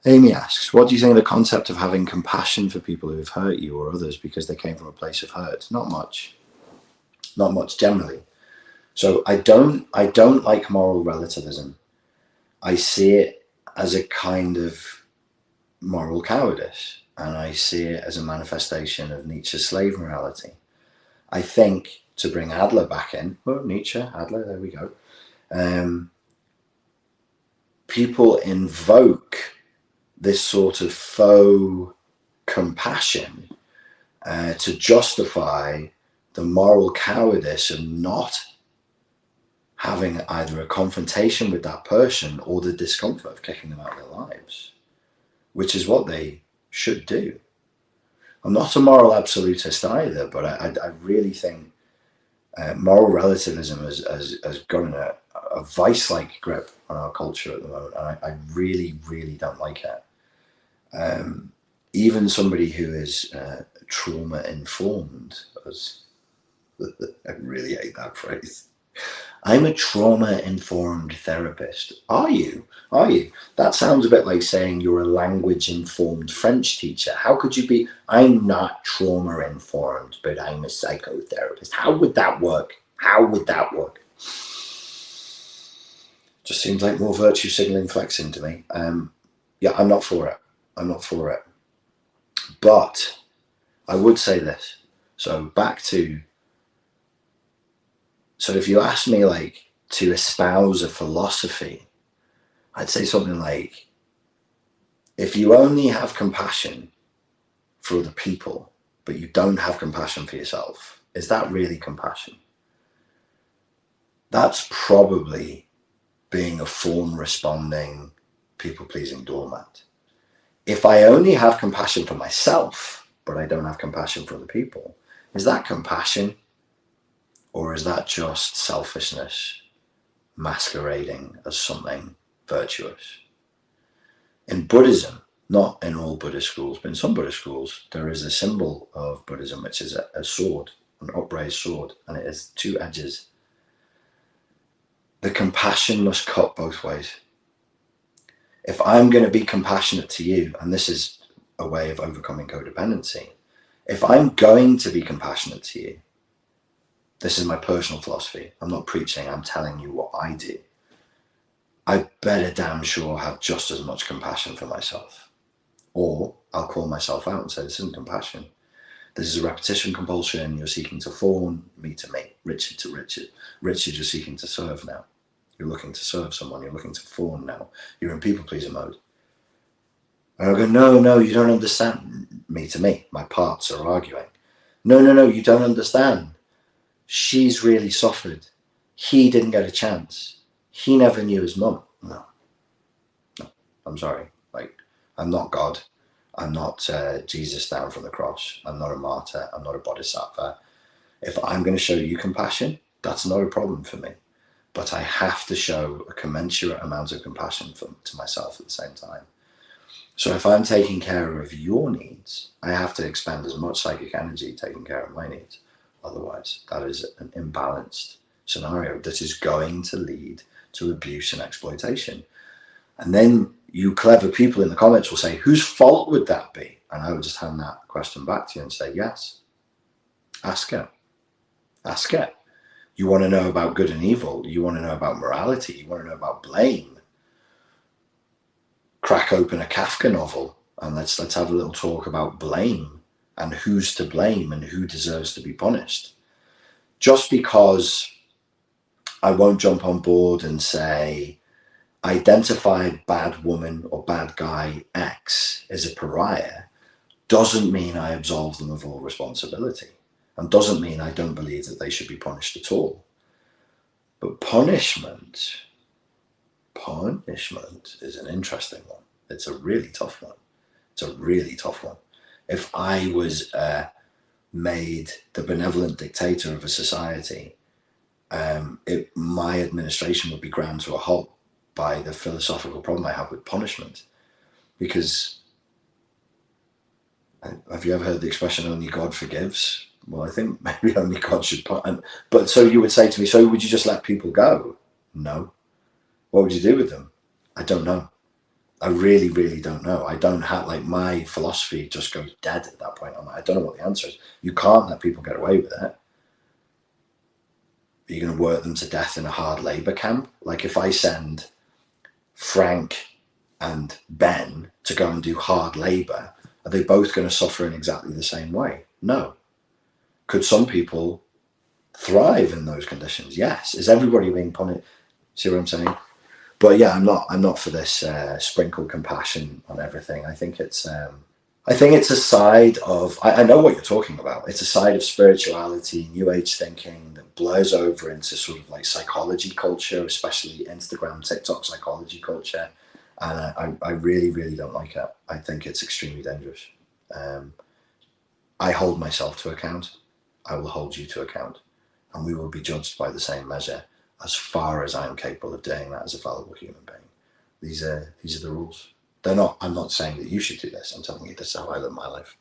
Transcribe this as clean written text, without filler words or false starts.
Amy asks, what do you think of the concept of having compassion for people who have hurt you or others because they came from a place of hurt? Not much. Not much generally. So I don't like moral relativism. I see it as a kind of moral cowardice, and I see it as a manifestation of Nietzsche's slave morality. I think, to bring Adler back in, Nietzsche, Adler, there we go. People invoke this sort of faux compassion to justify the moral cowardice of not having either a confrontation with that person or the discomfort of kicking them out of their lives, which is what they should do. I'm not a moral absolutist either, but I really think moral relativism has gotten a vice-like grip on our culture at the moment, and I really, really don't like it. Even somebody who is trauma-informed, I really hate that phrase. I'm a trauma-informed therapist. Are you? Are you? That sounds a bit like saying you're a language-informed French teacher. How could you be? I'm not trauma-informed, but I'm a psychotherapist. How would that work? How would that work? Just seems like more virtue signaling flexing to me. Yeah, I'm not for it. I'm not for it. But I would say this. So back to... So if you ask me like to espouse a philosophy, I'd say something like, if you only have compassion for other people, but you don't have compassion for yourself, is that really compassion? That's probably being a fawn responding, people pleasing doormat. If I only have compassion for myself, but I don't have compassion for other people, is that compassion? Or is that just selfishness masquerading as something virtuous? In Buddhism, not in all Buddhist schools, but in some Buddhist schools, there is a symbol of Buddhism, which is a sword, an upraised sword, and it has two edges. The compassion must cut both ways. If I'm going to be compassionate to you, and this is a way of overcoming codependency, if I'm going to be compassionate to you, this is my personal philosophy. I'm not preaching, I'm telling you what I do. I better damn sure have just as much compassion for myself. Or I'll call myself out and say, this isn't compassion. This is a repetition compulsion. You're seeking to fawn, me to me, Richard to Richard. Richard, you're seeking to serve now. You're looking to serve someone. You're looking to fawn now. You're in people pleaser mode. And I'll go, no, you don't understand. Me to me. My parts are arguing. No, you don't understand. She's really suffered. He didn't get a chance. He never knew his mum. No, I'm sorry. Like, I'm not God. I'm not Jesus down from the cross. I'm not a martyr. I'm not a bodhisattva. If I'm going to show you compassion, that's not a problem for me. But I have to show a commensurate amount of compassion to myself at the same time. So if I'm taking care of your needs, I have to expend as much psychic energy taking care of my needs. Otherwise, that is an imbalanced scenario that is going to lead to abuse and exploitation. And then you clever people in the comments will say, whose fault would that be? And I would just hand that question back to you and say, yes. Ask it. Ask it. You want to know about good and evil. You want to know about morality. You want to know about blame. Crack open a Kafka novel and let's have a little talk about blame and who's to blame and who deserves to be punished. Just because I won't jump on board and say identified bad woman or bad guy X is a pariah doesn't mean I absolve them of all responsibility, and doesn't mean I don't believe that they should be punished at all. But punishment is an interesting one. It's a really tough one. It's a really tough one. If I was made the benevolent dictator of a society, my administration would be ground to a halt by the philosophical problem I have with punishment. Because have you ever heard the expression only God forgives? Well, I think maybe only God should punish. But so you would say to me, so would you just let people go? No. What would you do with them? I don't know. I really, really don't know. I don't have, like, my philosophy just goes dead at that point. I don't know what the answer is. You can't let people get away with it. You're going to work them to death in a hard labour camp. Like, if I send Frank and Ben to go and do hard labour, are they both going to suffer in exactly the same way? No. Could some people thrive in those conditions? Yes. Is everybody being punished? See what I'm saying? But yeah, I'm not for this sprinkle compassion on everything. I think it's a side of, I know what you're talking about. It's a side of spirituality, New Age thinking that blurs over into sort of like psychology culture, especially Instagram, TikTok psychology culture. And I really, really don't like it. I think it's extremely dangerous. I hold myself to account. I will hold you to account. And we will be judged by the same measure as far as I'm capable of doing that as a fallible human being. These are the rules. They're not, I'm not saying that you should do this. I'm telling you this is how I live my life.